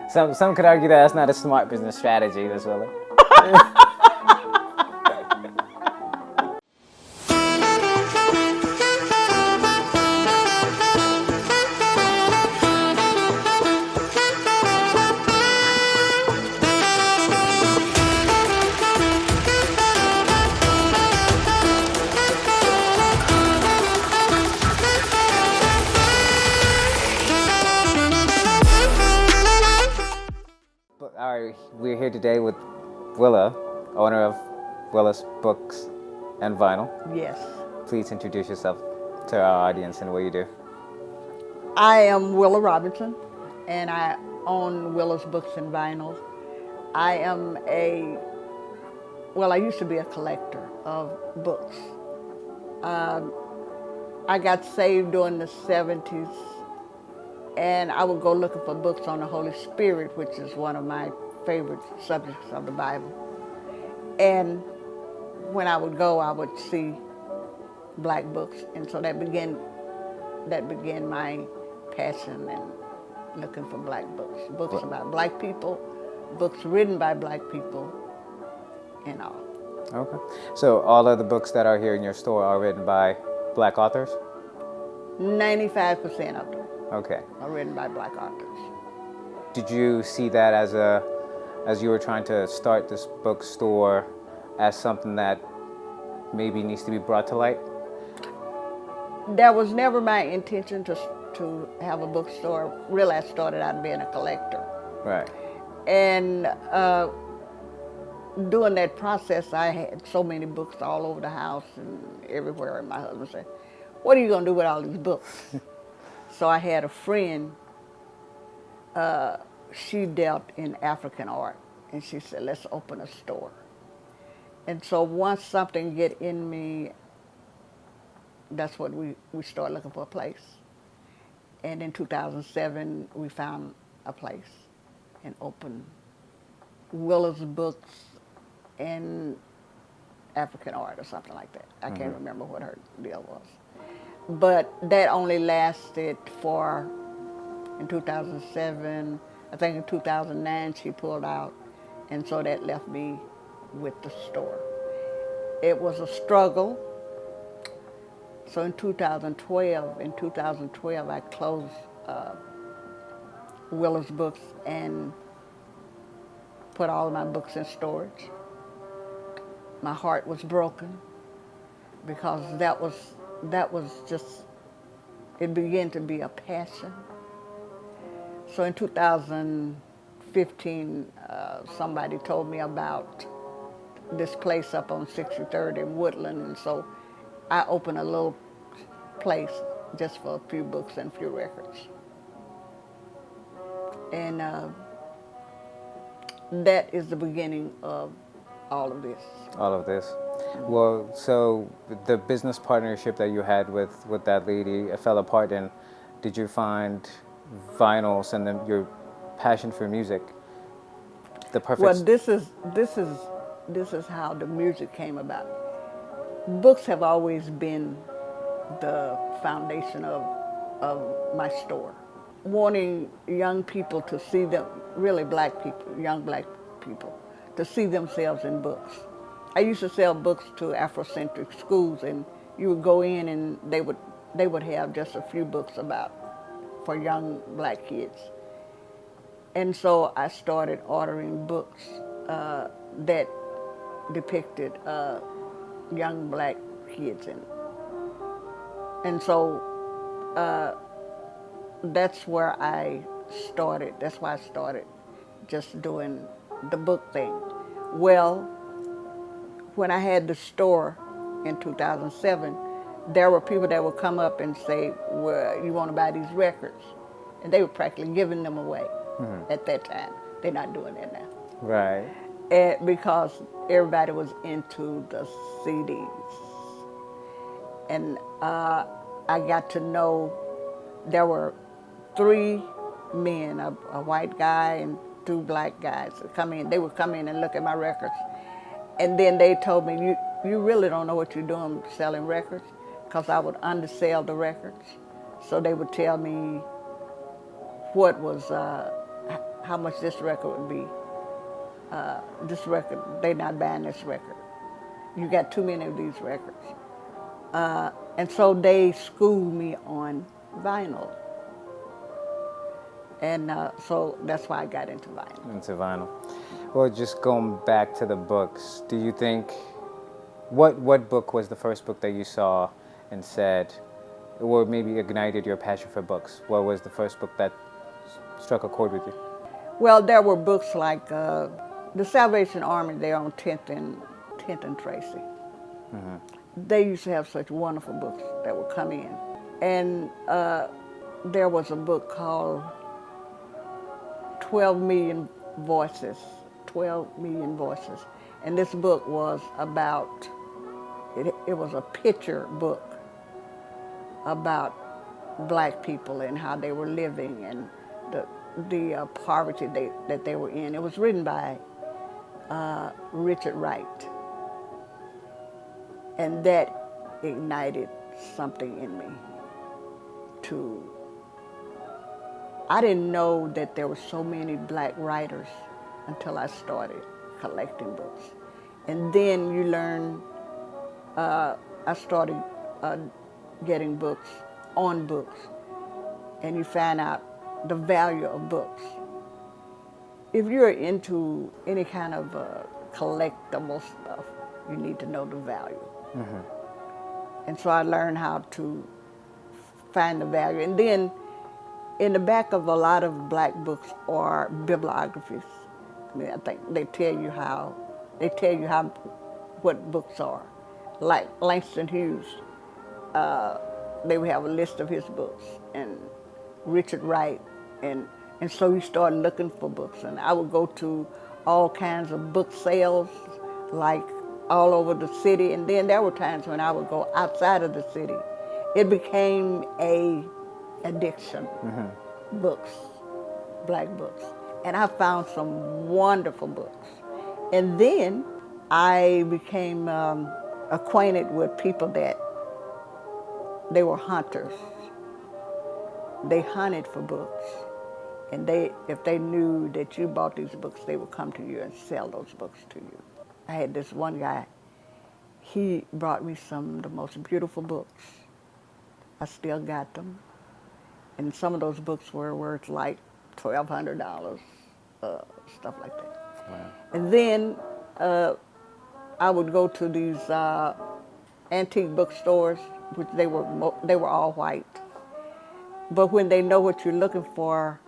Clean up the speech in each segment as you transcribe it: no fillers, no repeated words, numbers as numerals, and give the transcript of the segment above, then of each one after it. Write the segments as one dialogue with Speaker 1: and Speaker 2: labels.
Speaker 1: Some could argue that that's not a smart business strategy, Miss Willa. All right, we're here today with Willa, owner of Willa's Books and Vinyl.
Speaker 2: Yes.
Speaker 1: Please introduce yourself to our audience and what you do.
Speaker 2: I am Willa Robinson, and I own Willa's Books and Vinyl. I am I used to be a collector of books. I got saved during the 70s, and I would go looking for books on the Holy Spirit, which is one of my favorite subjects of the Bible. And when I would go, I would see black books, and so that began my passion in looking for black books about black people, books written by black people, and all.
Speaker 1: Okay. So all of the books that are here in your store are written by black authors?
Speaker 2: 95% of them
Speaker 1: Okay.
Speaker 2: are written by black authors.
Speaker 1: Did you see that as you were trying to start this bookstore as something that maybe needs to be brought to light?
Speaker 2: That was never my intention to have a bookstore. Really, I started out being a collector.
Speaker 1: Right.
Speaker 2: And during that process, I had so many books all over the house and everywhere. And my husband said, "What are you going to do with all these books?" So I had a friend, she dealt in African art, and she said, "Let's open a store." And so once something get in me, that's what we started looking for a place. And in 2007, we found a place and opened Willa's Books and African Art or something like that. I can't remember what her deal was. But that only lasted in 2007, I think in 2009 she pulled out, and so that left me with the store. It was a struggle. So in 2012, I closed Willa's Books and put all of my books in storage. My heart was broken because that was just, it began to be a passion. So in 2015, somebody told me about this place up on 63rd in Woodland, and so I opened a little place just for a few books and a few records. And that is the beginning of all of this.
Speaker 1: All of this. Well, so the business partnership that you had with that lady, it fell apart, and did you find vinyls and your passion for music the perfect?
Speaker 2: Well, this is how the music came about. Books have always been the foundation of my store. Wanting young people to see them, really black people, young black people, to see themselves in books. I used to sell books to Afrocentric schools, and you would go in and they would have just a few books for young black kids. And so I started ordering books that depicted young black kids in. And so that's where I started. That's why I started just doing the book thing. Well, when I had the store in 2007, there were people that would come up and say, "Well, you want to buy these records?" And they were practically giving them away at that time. They're not doing that now.
Speaker 1: Right.
Speaker 2: Because everybody was into the CDs. And I got to know there were 3 men, a white guy and 2 black guys that come in. They would come in and look at my records. And then they told me, you really don't know what you're doing selling records, because I would undersell the records. So they would tell me what was, how much this record would be. This record, they not buying this record. You got too many of these records. And so they schooled me on vinyl. And so that's why I got into vinyl.
Speaker 1: Into vinyl. Well, just going back to the books, do you think, what book was the first book that you saw and said, or maybe ignited your passion for books? What was the first book that struck a chord with you?
Speaker 2: Well, there were books like the Salvation Army there on 10th and Tracy. They used to have such wonderful books that would come in. And there was a book called 12 Million Voices. 12 Million Voices. And this book was about, it was a picture book about black people and how they were living and the poverty that they were in. It was written by Richard Wright. And that ignited something in me I didn't know that there were so many black writers until I started collecting books. And then you learn, I started getting books on books, and you find out the value of books. If you're into any kind of collectible stuff, you need to know the value. And so I learned how to find the value. And then in the back of a lot of black books are bibliographies. I mean, I think they tell you what books are. Like Langston Hughes, they would have a list of his books, and Richard Wright, and so you start looking for books. And I would go to all kinds of book sales, like all over the city, and then there were times when I would go outside of the city. It became a addiction, books, black books. And I found some wonderful books. And then I became acquainted with people that they were hunters. They hunted for books. And if they knew that you bought these books, they would come to you and sell those books to you. I had this one guy, he brought me some of the most beautiful books. I still got them. And some of those books were worth like $1,200, stuff like that.
Speaker 1: Wow.
Speaker 2: And then I would go to these antique bookstores, which they were all white. But when they know what you're looking for,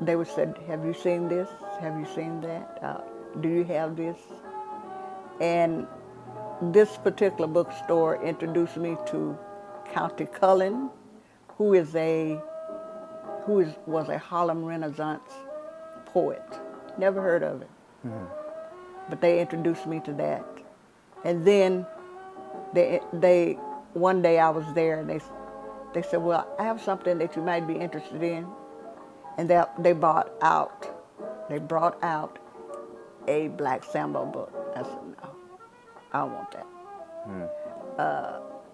Speaker 2: they would say, "Have you seen this? Have you seen that? Do you have this?" And this particular bookstore introduced me to County Cullen, who was a Harlem Renaissance poet. Never heard of it. But they introduced me to that. And then they one day I was there, and they said, "Well, I have something that you might be interested in." And they brought out a Black Sambo book. I said, "No, I don't want that."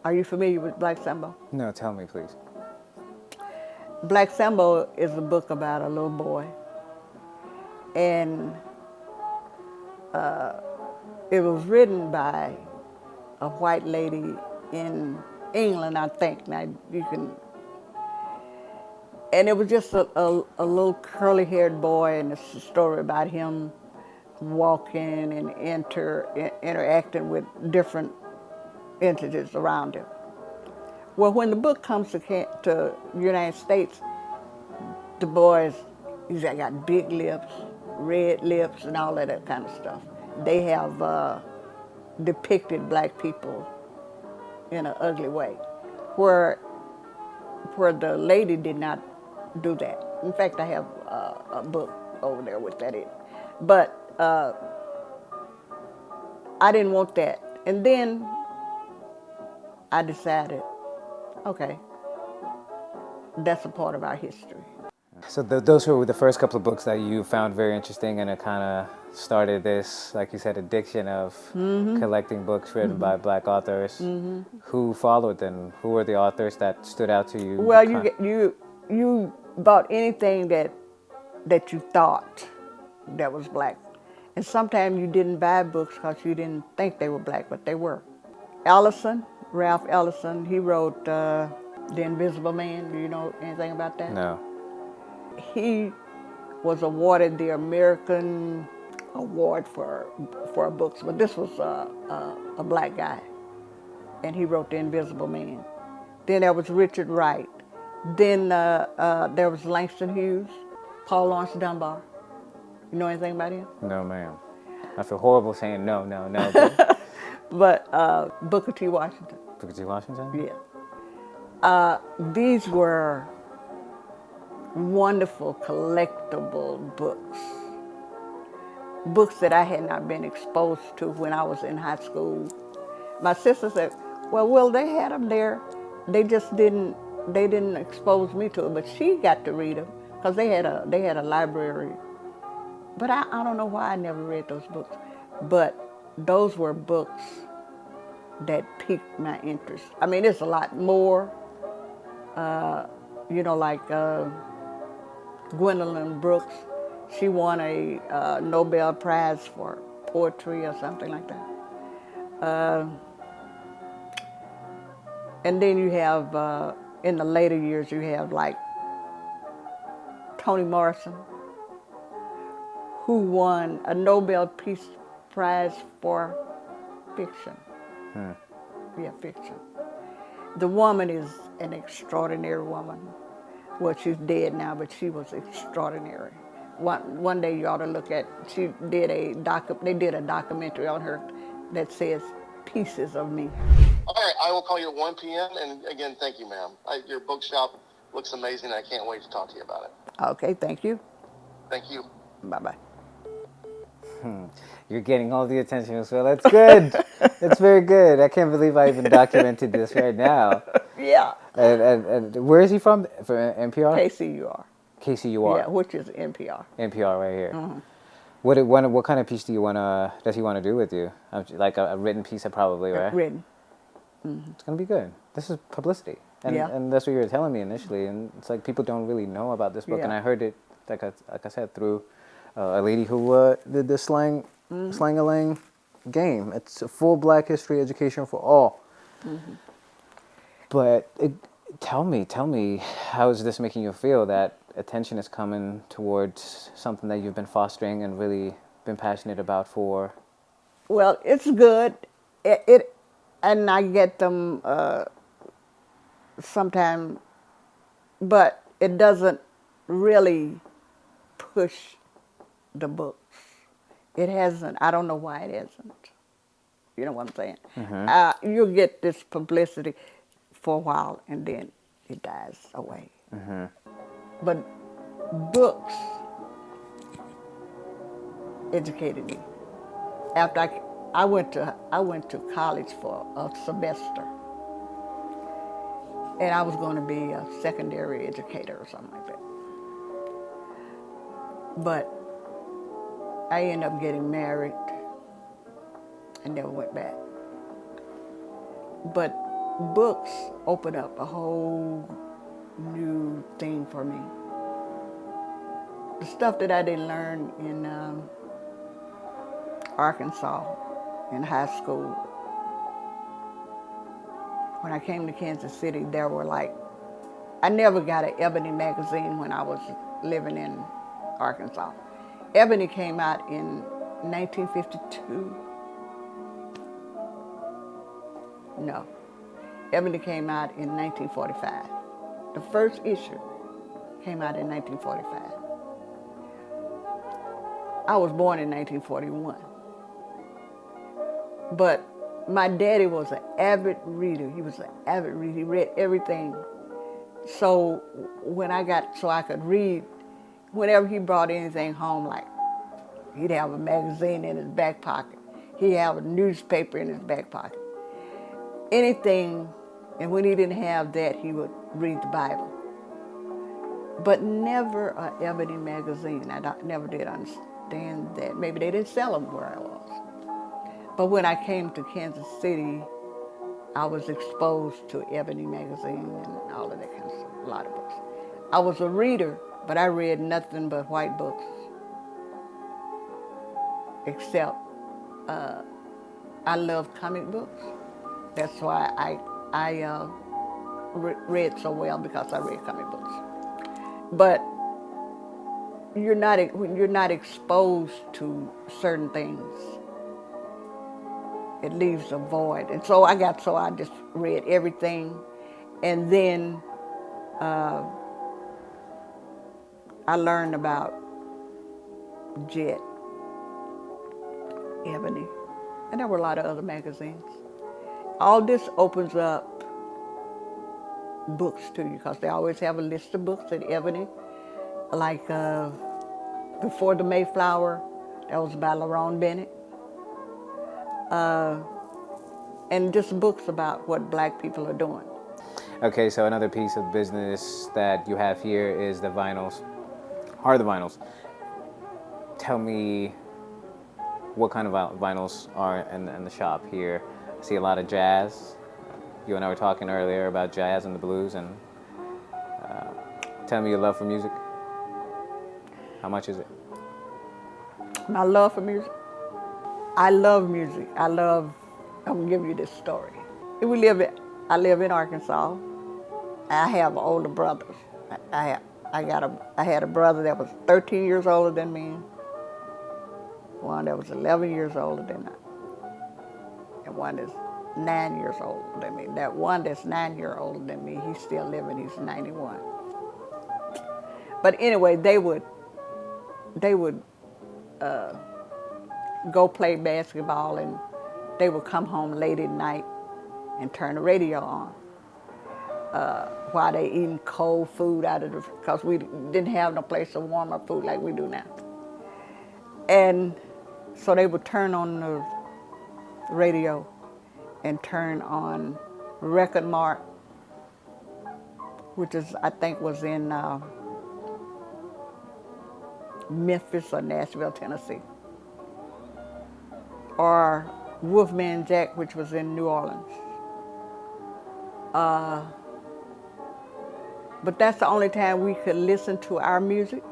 Speaker 2: Are you familiar with Black Sambo?
Speaker 1: No, tell me, please.
Speaker 2: Black Sambo is a book about a little boy, and it was written by a white lady in England, I think. Now you can, and it was just a little curly-haired boy, and it's a story about him walking and interacting with different entities around him. Well, when the book comes to the United States, the boys, he's got big lips, red lips, and all of that kind of stuff. They have depicted black people in an ugly way, where the lady did not do that. In fact, I have a book over there with that in. But I didn't want that. And then I decided, okay, that's a part of our history.
Speaker 1: So those were the first couple of books that you found very interesting, and it kind of started this, like you said, addiction of collecting books written by black authors. Who followed them? Who were the authors that stood out to you?
Speaker 2: Well, you bought anything that that you thought that was black. And sometimes you didn't buy books because you didn't think they were black, but they were. Ellison, Ralph Ellison, he wrote The Invisible Man. Do you know anything about that?
Speaker 1: No.
Speaker 2: He was awarded the American Award for books, but this was a black guy, and he wrote The Invisible Man. Then there was Richard Wright. Then there was Langston Hughes, Paul Laurence Dunbar. You know anything about him?
Speaker 1: No, ma'am. I feel horrible saying no, no, no. But
Speaker 2: But Booker T. Washington.
Speaker 1: Booker T. Washington?
Speaker 2: Yeah. These were wonderful collectible books. Books that I had not been exposed to when I was in high school. My sister said, well, they had them there. They just didn't expose me to it, but she got to read them because they had a library. But I don't know why I never read those books. But those were books that piqued my interest. I mean, there's a lot more, like Gwendolyn Brooks. She won a Nobel Prize for poetry or something like that. And then you have, in the later years, you have like Toni Morrison, who won a Nobel Peace Prize for fiction. Yeah, fiction. The woman is an extraordinary woman. Well, she's dead now, but she was extraordinary. One day you ought to look at, they did a documentary on her that says Pieces of Me.
Speaker 3: All right, I will call you at 1 p.m. And again, thank you, ma'am. Your bookshop looks amazing. I can't wait to talk to you about it.
Speaker 2: Okay, thank you.
Speaker 3: Thank you.
Speaker 2: Bye-bye.
Speaker 1: You're getting all the attention as well. That's good. That's very good. I can't believe I even documented this right now.
Speaker 2: Yeah.
Speaker 1: And where is he from? From NPR?
Speaker 2: KCUR.
Speaker 1: KCUR.
Speaker 2: Yeah, which is NPR.
Speaker 1: NPR right here.
Speaker 2: Mm-hmm.
Speaker 1: What kind of piece does he want to do with you? Like a written piece, probably, right?
Speaker 2: Written. Mm-hmm.
Speaker 1: It's gonna be good. This is publicity, and that's what you were telling me initially. And it's like people don't really know about this book, and I heard it, like I said, through a lady who did the slang-a-lang game. It's a full Black history education for all. Mm-hmm. But tell me, how is this making you feel that attention is coming towards something that you've been fostering and really been passionate about for?
Speaker 2: Well, it's good. And I get them sometime, but it doesn't really push the books. It hasn't. I don't know why it hasn't. You know what I'm saying? Mm-hmm. You'll get this publicity for a while, and then it dies away. Mm-hmm. But books educated me. After I went to college for a semester, and I was going to be a secondary educator or something like that. But I ended up getting married and never went back. But books opened up a whole new thing for me. The stuff that I didn't learn in Arkansas in high school. When I came to Kansas City, there were I never got an Ebony magazine when I was living in Arkansas. Ebony came out in 1952. No, Ebony came out in 1945. The first issue came out in 1945. I was born in 1941. But my daddy was an avid reader. He was an avid reader. He read everything. So so I could read, whenever he brought anything home, he'd have a magazine in his back pocket. He'd have a newspaper in his back pocket. Anything, and when he didn't have that, he would read the Bible. But never an Ebony magazine. I never did understand that. Maybe they didn't sell them where I was. But when I came to Kansas City, I was exposed to Ebony magazine and all of that kind of stuff, a lot of books. I was a reader, But I read nothing but white books, except I love comic books. That's why I read so well, because I read comic books. But when you're not exposed to certain things, it leaves a void. And so I just read everything, and then I learned about Jet, Ebony, and there were a lot of other magazines. All this opens up books to you, because they always have a list of books at Ebony, like Before the Mayflower, that was by Lerone Bennett, and just books about what black people are doing.
Speaker 1: Okay, so another piece of business that you have here is the vinyls. Are the vinyls? Tell me what kind of vinyls are in the shop here. I see a lot of jazz. You and I were talking earlier about jazz and the blues, and tell me your love for music. How much is it?
Speaker 2: My love for music. I love music. I'm gonna give you this story. I live in Arkansas. I have older brothers. I had a brother that was 13 years older than me, one that was 11 years older than I, and one that's 9 years older than me. That one that's 9 years older than me, he's still living. He's 91. But anyway, they would go play basketball, and they would come home late at night and turn the radio on while they eating cold food because we didn't have no place to warm up food like we do now. And so they would turn on the radio and turn on Record Mart, which I think was in Memphis or Nashville, Tennessee, or Wolfman Jack, which was in New Orleans. But that's the only time we could listen to our music,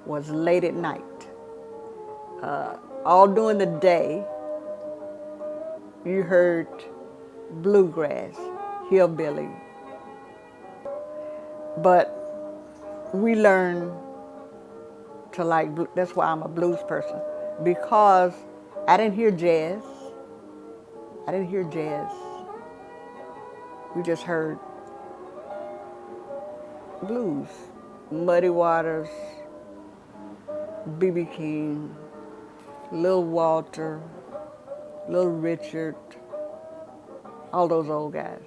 Speaker 2: was late at night. All during the day, you heard bluegrass, hillbilly. But we learned to like, that's why I'm a blues person, because I didn't hear jazz. We just heard blues. Muddy Waters, B.B. King, Lil Walter, Lil Richard, all those old guys.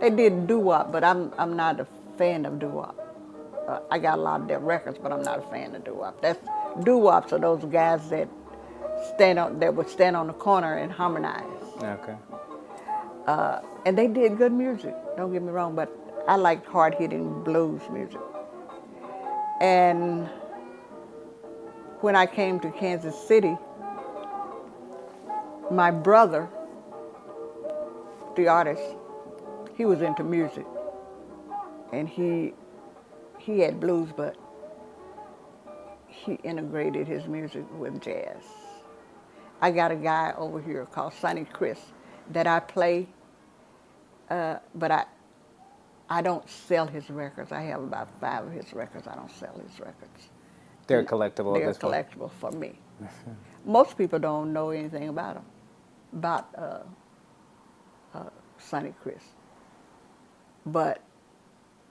Speaker 2: They did doo-wop, but I'm not a fan of doo-wop. I got a lot of their records, but I'm not a fan of doo-wop. Doo-wops are those guys that would stand on the corner and harmonize.
Speaker 1: Okay.
Speaker 2: And they did good music, don't get me wrong, but I liked hard-hitting blues music. And when I came to Kansas City, my brother, the artist, he was into music. And he had blues, but he integrated his music with jazz. I got a guy over here called Sonny Chris that I play, but I don't sell his records. I have about 5 of his records. I don't sell his records.
Speaker 1: They're collectible at
Speaker 2: They're
Speaker 1: this point?
Speaker 2: collectible for me. Most people don't know anything about him, about Sonny Chris. But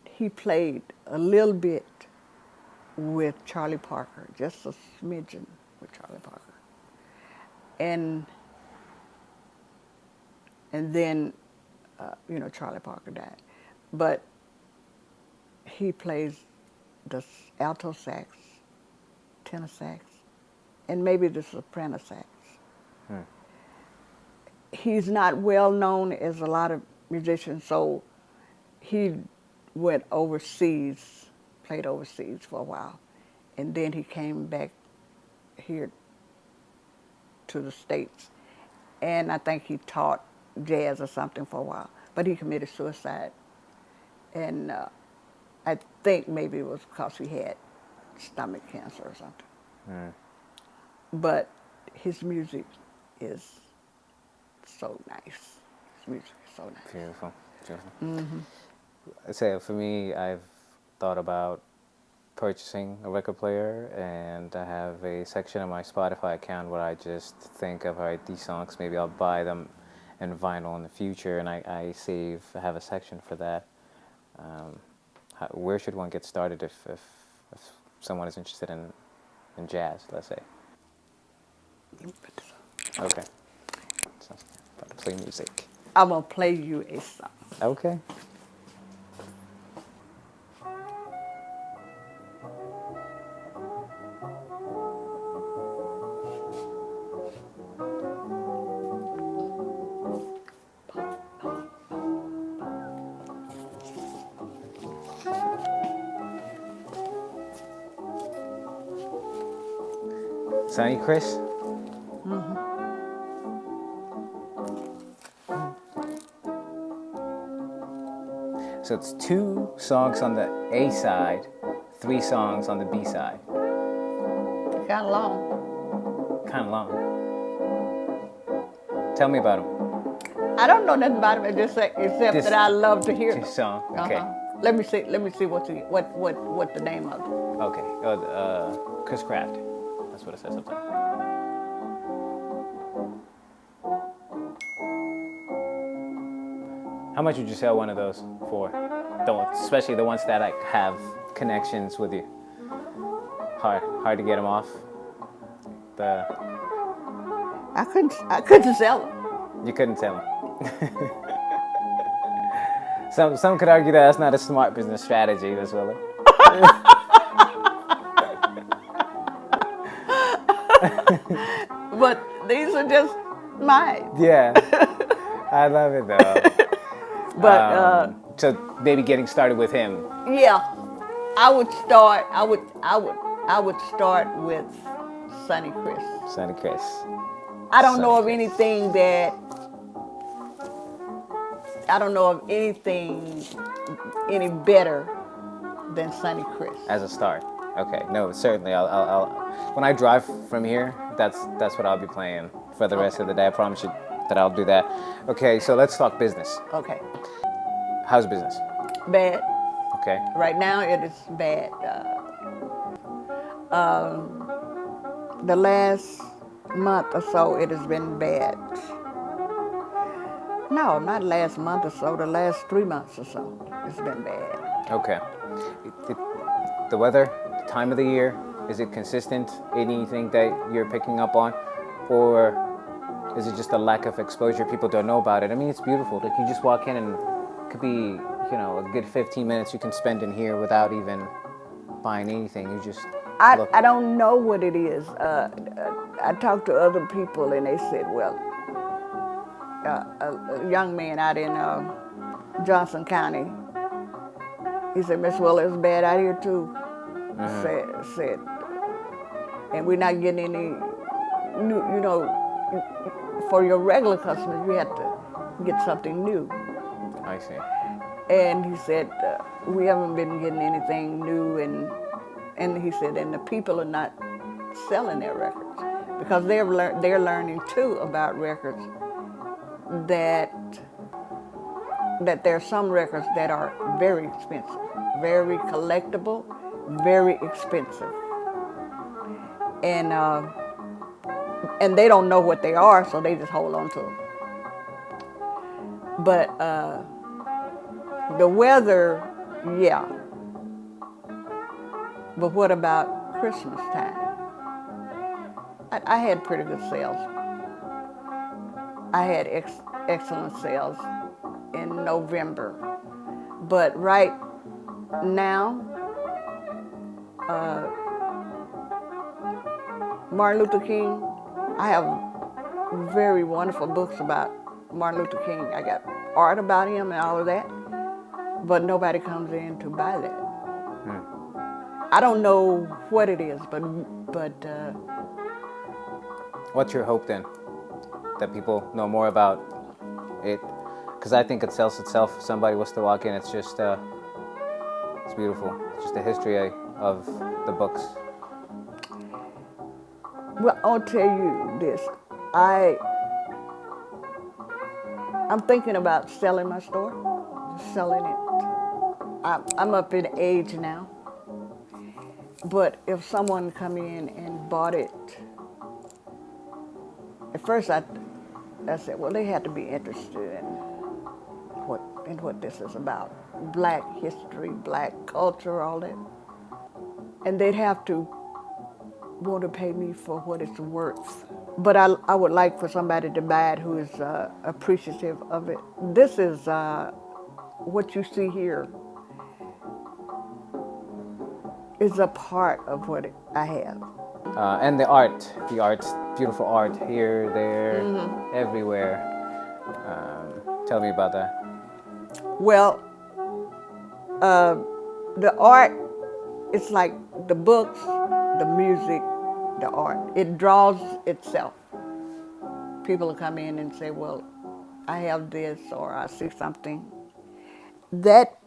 Speaker 2: he played a little bit with Charlie Parker, just a smidgen with Charlie Parker. And then, Charlie Parker died. But he plays the alto sax, tenor sax, and maybe the soprano sax. He's not well known as a lot of musicians, so he went overseas, played overseas for a while, and then he came back here to the States, and I think he taught jazz or something for a while, but he committed suicide, and I think maybe it was because he had stomach cancer or something. But his music is so nice. His music is so nice.
Speaker 1: Beautiful. Beautiful. I say for me, I've thought about purchasing a record player, and I have a section on my Spotify account where I just think of, all right, these songs, maybe I'll buy them in vinyl in the future, and I have a section for that. Where should one get started if someone is interested in jazz, let's say? Okay. So, about to play music.
Speaker 2: I'm going to play you a song.
Speaker 1: Okay. Sonny Chris? So it's 2 songs on the A side, 3 songs on the B side.
Speaker 2: Kind of long.
Speaker 1: Kind of long. Tell me about them.
Speaker 2: I don't know nothing about him except
Speaker 1: This-
Speaker 2: that I love to hear.
Speaker 1: This song. Okay.
Speaker 2: Let me see what the name of it.
Speaker 1: Okay. Chris Craft. That's what it says up there. How much would you sell one of those for? Especially the ones that have connections with you. Hard to get them off.
Speaker 2: I couldn't sell them.
Speaker 1: You couldn't tell them. Some could argue that that's not a smart business strategy, Miss Willa.
Speaker 2: But these are just mine.
Speaker 1: Yeah, I love it though.
Speaker 2: But
Speaker 1: So maybe getting started with him.
Speaker 2: yeah, I would start with Sonny Chris.
Speaker 1: Sonny Chris.
Speaker 2: I don't know
Speaker 1: Sonny
Speaker 2: of
Speaker 1: Chris.
Speaker 2: anything any better than Sonny Chris.
Speaker 1: As a start. Okay. No, certainly. I'll when I drive from here, that's what I'll be playing for the rest of the day. I promise you that I'll do that. Okay. So let's talk business.
Speaker 2: Okay,
Speaker 1: How's business?
Speaker 2: bad.
Speaker 1: Okay.
Speaker 2: Right now it is bad. The last month or so it has been bad. No, not last month or so. The last 3 months or so it's been bad.
Speaker 1: Okay. The weather, the time of the year, is it consistent? Anything that you're picking up on? Or is it just a lack of exposure? People don't know about it. I mean, it's beautiful. Like, you just walk in and it could be, a good 15 minutes you can spend in here without even buying anything. You just look.
Speaker 2: I don't know what it is. I talked to other people and they said, well, a young man out in Johnson County, he said, Miss Willa, it's bad out here too. Said, and we're not getting any new, for your regular customers, you have to get something new.
Speaker 1: I see.
Speaker 2: And he said, we haven't been getting anything new, and he said, and the people are not selling their records because they're learning too about records that there are some records that are very expensive, very collectible, very expensive, and they don't know what they are, so they just hold on to them. But the weather, yeah. But what about Christmas time? I had pretty good sales. I had excellent sales in November. But right now, Martin Luther King, I have very wonderful books about Martin Luther King. I got art about him and all of that, but nobody comes in to buy that. I don't know what it is, but
Speaker 1: What's your hope then? That people know more about it? Because I think it sells itself. If somebody was to walk in, it's just It's beautiful. Just the history of the books.
Speaker 2: Well, I'll tell you this. I'm thinking about selling my store, selling it. I'm up in age now, but if someone come in and bought it, at first I said, well, they had to be interested in what this is about, black history, black culture, all that, and they'd have to want to pay me for what it's worth. But I would like for somebody to buy it who is appreciative of it. This is what you see here is a part of what I have.
Speaker 1: And the art, beautiful art here, there, everywhere. Tell me about that.
Speaker 2: Well, the art, it's like the books, the music, the art. It draws itself. People will come in and say, well, I have this, or I see something. That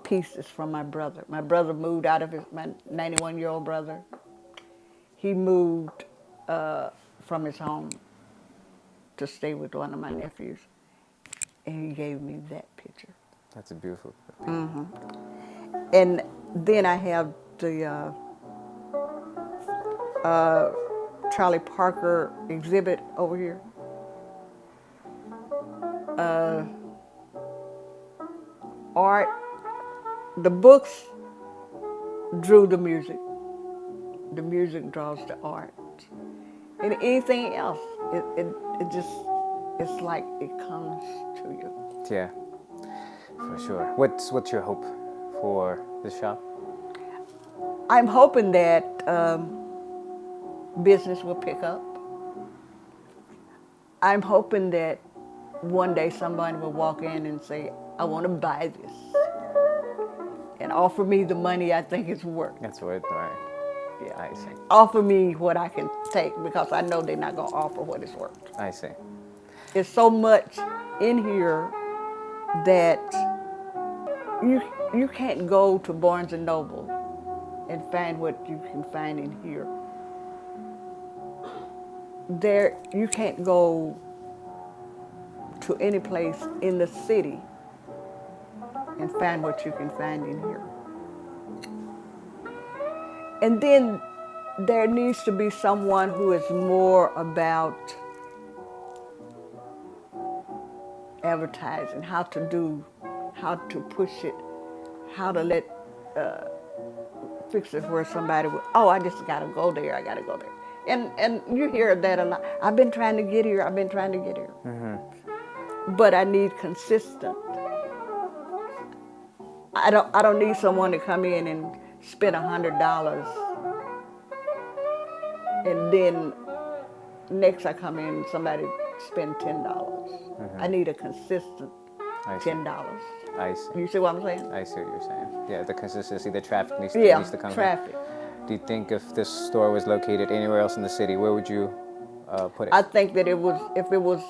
Speaker 2: piece is from my brother. My brother moved out of my 91-year-old brother. He moved from his home to stay with one of my nephews, and he gave me that picture.
Speaker 1: That's a beautiful picture.
Speaker 2: And then I have the Charlie Parker exhibit over here. Art, the books drew the music. The music draws the art. And anything else, it just, it's like it comes to you.
Speaker 1: Yeah, for sure. What's your hope for this shop?
Speaker 2: I'm hoping that business will pick up. I'm hoping that one day somebody will walk in and say, I want to buy this, and offer me the money I think it's worth.
Speaker 1: That's what, right?
Speaker 2: Yeah.
Speaker 1: I see.
Speaker 2: Offer me what I can take, because I know they're not going to offer what it's worth.
Speaker 1: I see.
Speaker 2: There's so much in here that you can't go to Barnes and Noble and find what you can find in here. There, you can't go to any place in the city and find what you can find in here. And then there needs to be someone who is more about advertising, how to push it, how to let fix it where somebody will, oh, I just gotta go there, I gotta go there. And you hear that a lot. I've been trying to get here, I've been trying to get here. But I need consistent. I don't need someone to come in and spend $100 and then next I come in somebody spend $10. I need a consistent $10.
Speaker 1: I see.
Speaker 2: You see what I'm saying?
Speaker 1: I see what you're saying. Yeah, the consistency, the traffic needs to come
Speaker 2: traffic.
Speaker 1: in. Do you think if this store was located anywhere else in the city, where would you put it?
Speaker 2: I think that if it was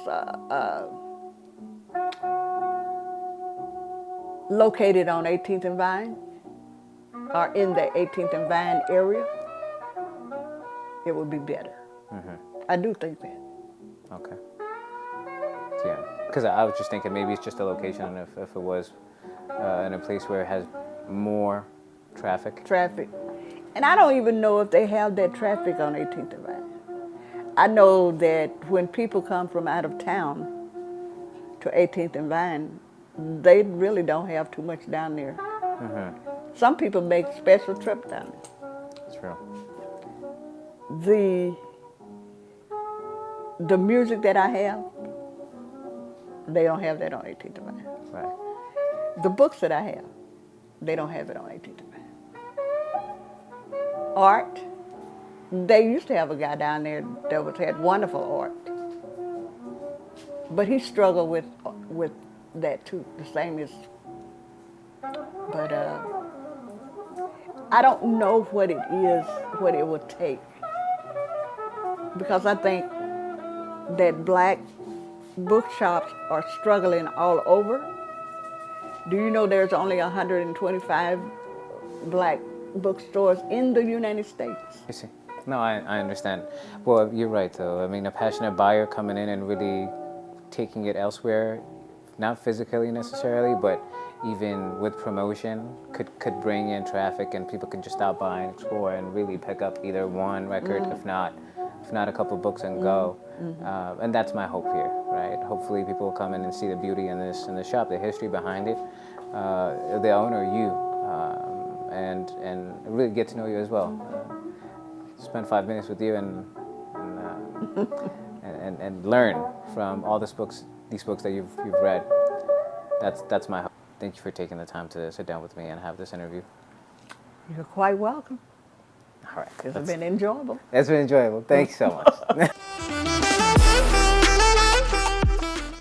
Speaker 2: located on 18th and Vine, or in the 18th and Vine area, it would be better. I do think that.
Speaker 1: Okay. Yeah, because I was just thinking maybe it's just a location, and if it was in a place where it has more traffic.
Speaker 2: And I don't even know if they have that traffic on 18th and Vine. I know that when people come from out of town to 18th and Vine, they really don't have too much down there. Some people make special trips down there.
Speaker 1: True.
Speaker 2: The music that I have, they don't have that on 18th and Vine.
Speaker 1: Right.
Speaker 2: The books that I have, they don't have it on 18th and Vine. Art, they used to have a guy down there that had wonderful art, but he struggled with that too, the same as. But I don't know what it is, what it would take, because I think that black bookshops are struggling all over. Do you know there's only 125 black bookstores in the United States.
Speaker 1: I see. No, I understand. Well, you're right, though. I mean, a passionate buyer coming in and really taking it elsewhere, not physically necessarily, but even with promotion, could bring in traffic, and people could just stop by and explore and really pick up either one record, if not a couple books, and go. And that's my hope here, right? Hopefully, people will come in and see the beauty in this shop, the history behind it, the owner, you, and really get to know you as well. Spend 5 minutes with you and learn from all these books that you've read. That's my hope. Thank you for taking the time to sit down with me and have this interview.
Speaker 2: You're quite welcome.
Speaker 1: All right.
Speaker 2: It's been enjoyable.
Speaker 1: It's been enjoyable. Thanks so much.